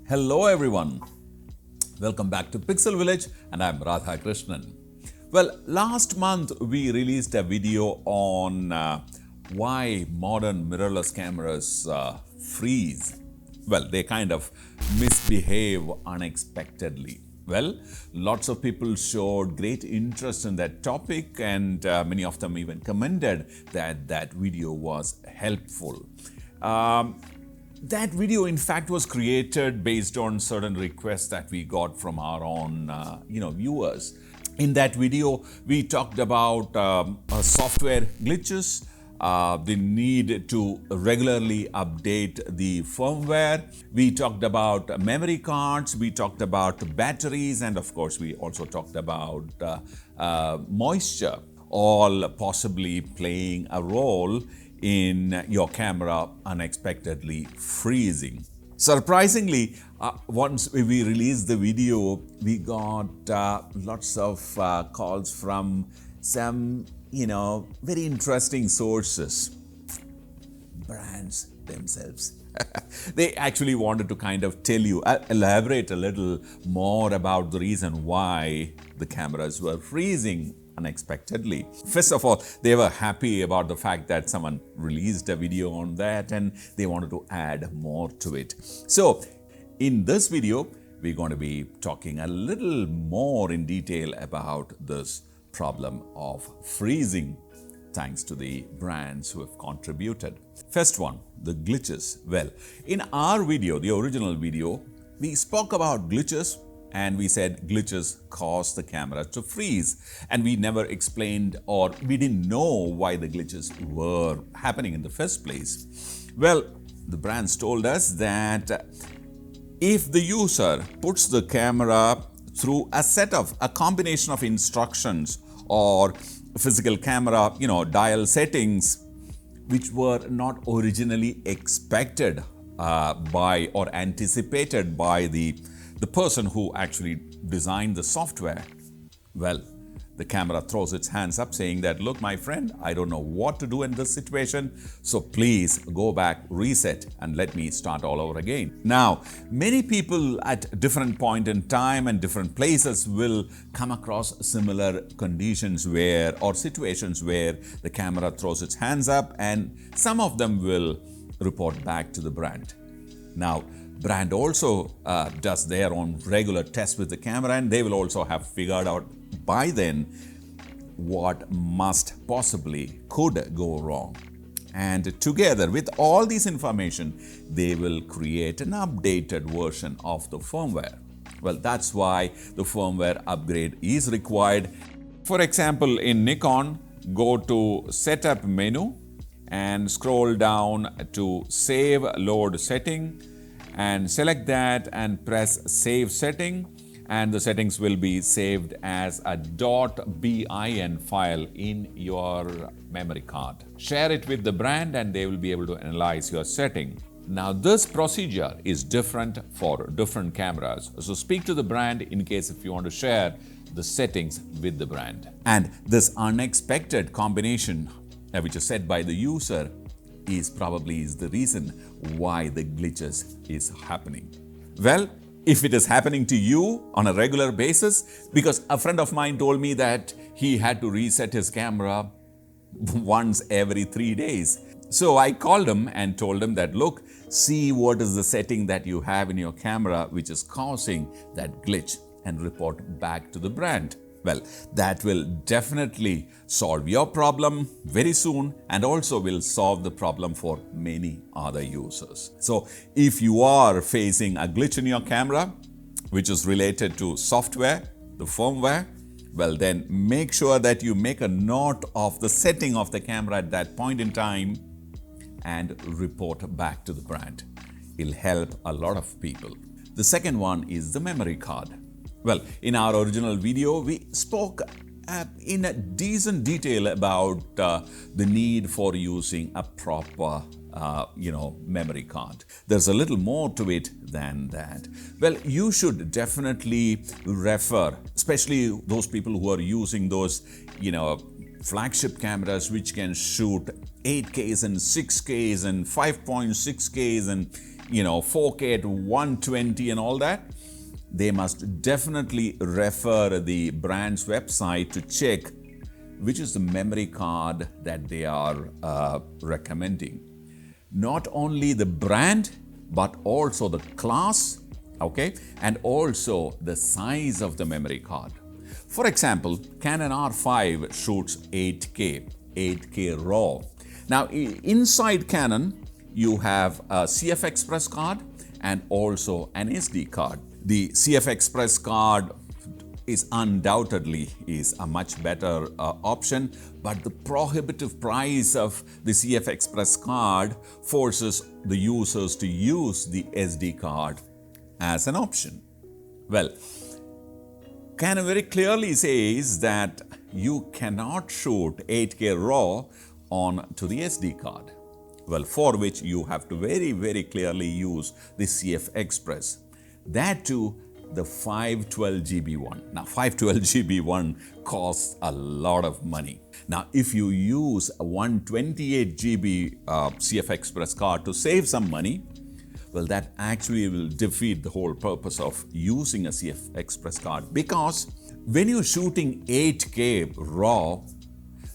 Hello everyone, welcome back to Pixel Village and I'm Radha Krishnan. Well, last month we released a video on why modern mirrorless cameras freeze. Well, they kind of misbehave unexpectedly. Well, lots of people showed great interest in that topic and many of them even commented that that video was helpful. That video, in fact, was created based on certain requests that we got from our own, viewers. In that video, we talked about software glitches, the need to regularly update the firmware. We talked about memory cards, we talked about batteries, and of course, we also talked about moisture, all possibly playing a role in your camera unexpectedly freezing. Surprisingly, once we released the video, we got lots of calls from some, very interesting sources. Brands themselves. They actually wanted to kind of tell you, elaborate a little more about the reason why the cameras were freezing unexpectedly. First of all, they were happy about the fact that someone released a video on that and they wanted to add more to it. So in this video, we're going to be talking a little more in detail about this problem of freezing, thanks to the brands who have contributed. First one, the glitches. Well, in our video, the original video, we spoke about glitches and we said glitches cause the camera to freeze. And we never explained or we didn't know why the glitches were happening in the first place. Well, the brands told us that if the user puts the camera through a combination of instructions or physical camera, dial settings, which were not originally expected by or anticipated by the person who actually designed the software, well, the camera throws its hands up saying that, look, my friend, I don't know what to do in this situation, so please go back, reset, and let me start all over again. Now, many people at different point in time and different places will come across similar conditions or situations where the camera throws its hands up, and some of them will report back to the brand. Now, brand also does their own regular tests with the camera, and they will also have figured out by then what could go wrong. And together with all this information, they will create an updated version of the firmware. Well, that's why the firmware upgrade is required. For example, in Nikon, go to Setup menu and scroll down to Save Load Setting and select that and press Save Setting, and the settings will be saved as a .bin file in your memory card. Share it with the brand and they will be able to analyze your setting. Now, this procedure is different for different cameras. So speak to the brand in case if you want to share the settings with the brand. And this unexpected combination, which is set by the user, is the reason why the glitches is happening. Well, if it is happening to you on a regular basis, because a friend of mine told me that he had to reset his camera once every 3 days. So I called him and told him that, look, see what is the setting that you have in your camera which is causing that glitch and report back to the brand. Well, that will definitely solve your problem very soon and also will solve the problem for many other users. So if you are facing a glitch in your camera, which is related to software, the firmware, well then make sure that you make a note of the setting of the camera at that point in time and report back to the brand. It'll help a lot of people. The second one is the memory card. Well, in our original video, we spoke in a decent detail about the need for using a proper, memory card. There's a little more to it than that. Well, you should definitely refer, especially those people who are using those, flagship cameras which can shoot 8Ks and 6Ks and 5.6Ks and 4K at 120 and all that, they must definitely refer the brand's website to check which is the memory card that they are recommending. Not only the brand, but also the class, okay, and also the size of the memory card. For example, Canon R5 shoots 8K RAW. Now, inside Canon, you have a CF Express card and also an SD card. The CF Express card is undoubtedly a much better option, but the prohibitive price of the CF Express card forces the users to use the SD card as an option. Well, Canon very clearly says that you cannot shoot 8K RAW onto the SD card. Well, for which you have to very, very clearly use the CF Express. That too, the 512GB one. Now, 512GB one costs a lot of money. Now, if you use a 128GB CF Express card to save some money, well, that actually will defeat the whole purpose of using a CF Express card, because when you're shooting 8K RAW,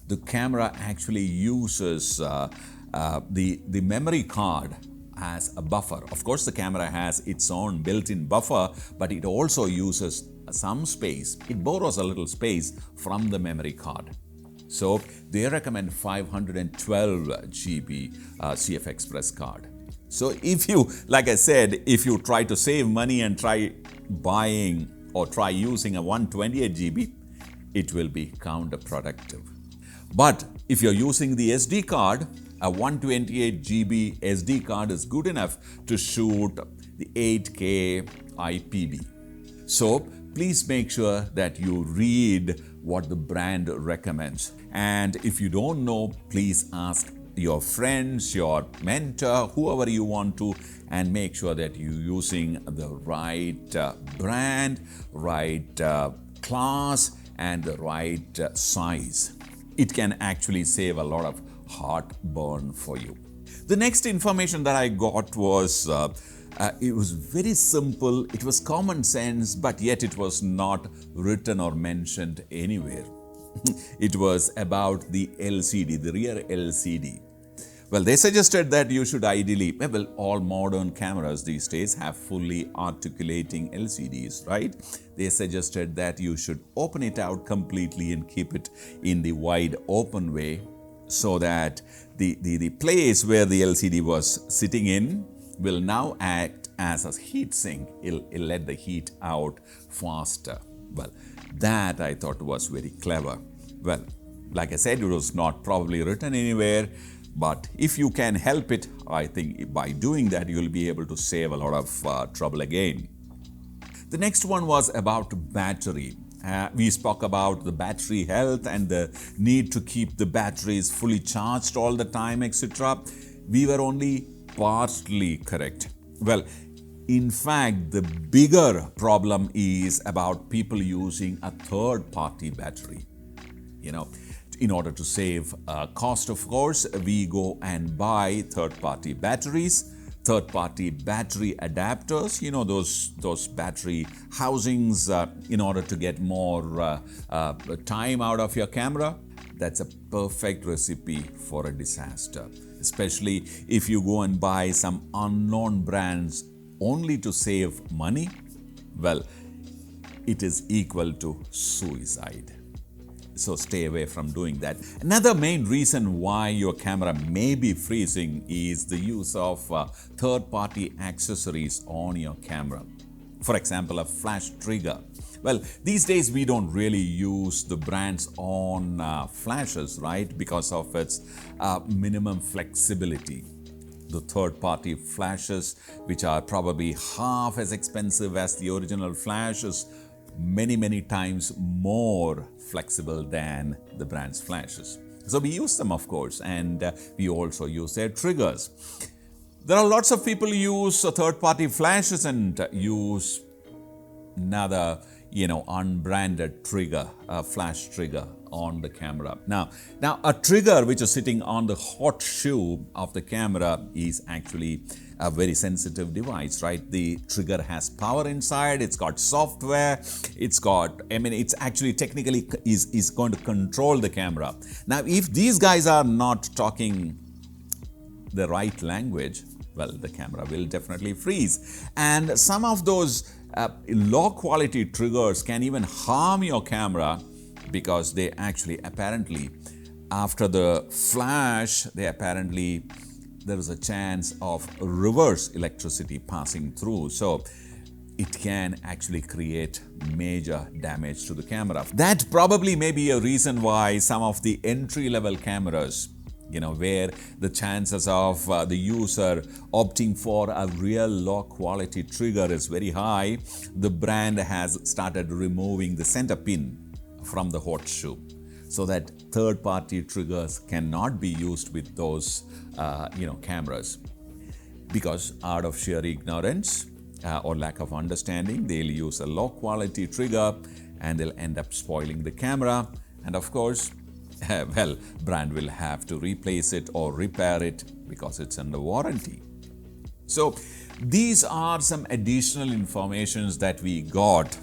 the camera actually uses the memory card as a buffer. Of course, the camera has its own built-in buffer, but it also uses some space. It borrows a little space from the memory card. So they recommend 512GB CF Express card. So if you, like I said, if you try to save money and try buying or try using a 128GB, it will be counterproductive. But if you're using the SD card, a 128GB SD card is good enough to shoot the 8K IPB. So please make sure that you read what the brand recommends. And if you don't know, please ask your friends, your mentor, whoever you want to, and make sure that you're using the right brand, right class, and the right size. It can actually save a lot of heartburn for you. The next information that I got was, it was very simple, it was common sense, but yet it was not written or mentioned anywhere. It was about the LCD, the rear LCD. Well, they suggested that you should ideally, well, all modern cameras these days have fully articulating LCDs, right? They suggested that you should open it out completely and keep it in the wide open way, so that the place where the LCD was sitting in will now act as a heat sink. It'll let the heat out faster. Well, that I thought was very clever. Well, like I said, it was not probably written anywhere, but if you can help it, I think by doing that, you'll be able to save a lot of trouble again. The next one was about battery. We spoke about the battery health and the need to keep the batteries fully charged all the time, etc. We were only partly correct. Well, in fact, the bigger problem is about people using a third-party battery. In order to save cost, of course, we go and buy third-party batteries. Third-party battery adapters, those battery housings in order to get more time out of your camera. That's a perfect recipe for a disaster, especially if you go and buy some unknown brands only to save money. Well, it is equal to suicide. So stay away from doing that. Another main reason why your camera may be freezing is the use of third-party accessories on your camera. For example, a flash trigger. Well, these days we don't really use the brand's own flashes, right? Because of its minimum flexibility. The third-party flashes, which are probably half as expensive as the original flashes, many times more flexible than the brand's flashes. So we use them, of course, and we also use their triggers. There are lots of people who use third-party flashes and use another, unbranded trigger, flash trigger on the camera. Now a trigger which is sitting on the hot shoe of the camera is actually a very sensitive device, right? The trigger has power inside, it's got software, it's actually technically is going to control the camera. Now, if these guys are not talking the right language, well, the camera will definitely freeze. And some of those low quality triggers can even harm your camera, because they actually apparently, after the flash, there is a chance of reverse electricity passing through. So it can actually create major damage to the camera. That probably may be a reason why some of the entry-level cameras, where the chances of the user opting for a real low quality trigger is very high, the brand has started removing the center pin from the hot shoe, so that third-party triggers cannot be used with those cameras, because out of sheer ignorance or lack of understanding, they'll use a low-quality trigger and they'll end up spoiling the camera. And of course, brand will have to replace it or repair it because it's under warranty. So these are some additional informations that we got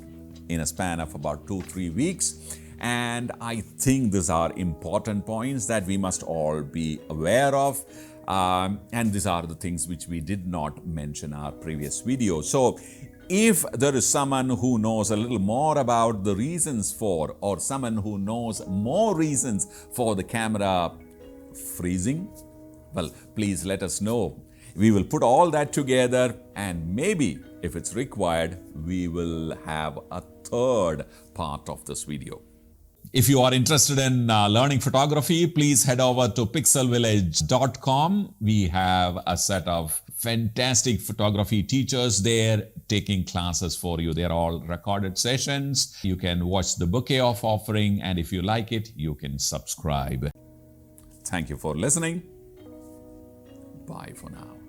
in a span of about 2-3 weeks. And I think these are important points that we must all be aware of. And these are the things which we did not mention in our previous video. So if there is someone who knows a little more about the reasons for, or someone who knows more reasons for the camera freezing, well, please let us know. We will put all that together, and maybe if it's required, we will have a third part of this video. If you are interested in learning photography, please head over to pixelvillage.com. We have a set of fantastic photography teachers there taking classes for you. They're all recorded sessions. You can watch the bouquet of offering, and if you like it, you can subscribe. Thank you for listening. Bye for now.